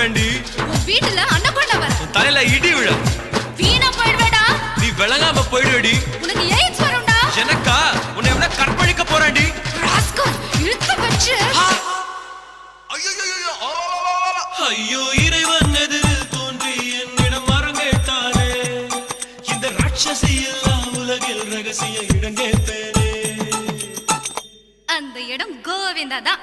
விழுவேண்டி. உன் வீட்டுல அன்னகொண்ட வர தலையில இடி விழ. வீணா போயிடுவேடா. நீ விளங்காம போயிடுவேடி. உனக்கு எய்ட்ஸ் வரும்டா. எனக்கா? உன்னை எவனா கற்பழிக்க போறாண்டி. ராஸ்கல் இழுத்து வச்சு. ஐயோ இறைவன் எதிரில் தோன்றி என்னிடம் மரம் கேட்டானே. இந்த ராட்சசி எல்லாம் உலகில் ரகசிய இடம் கேட்பேனே. அந்த இடம் கோவிந்தா தான்.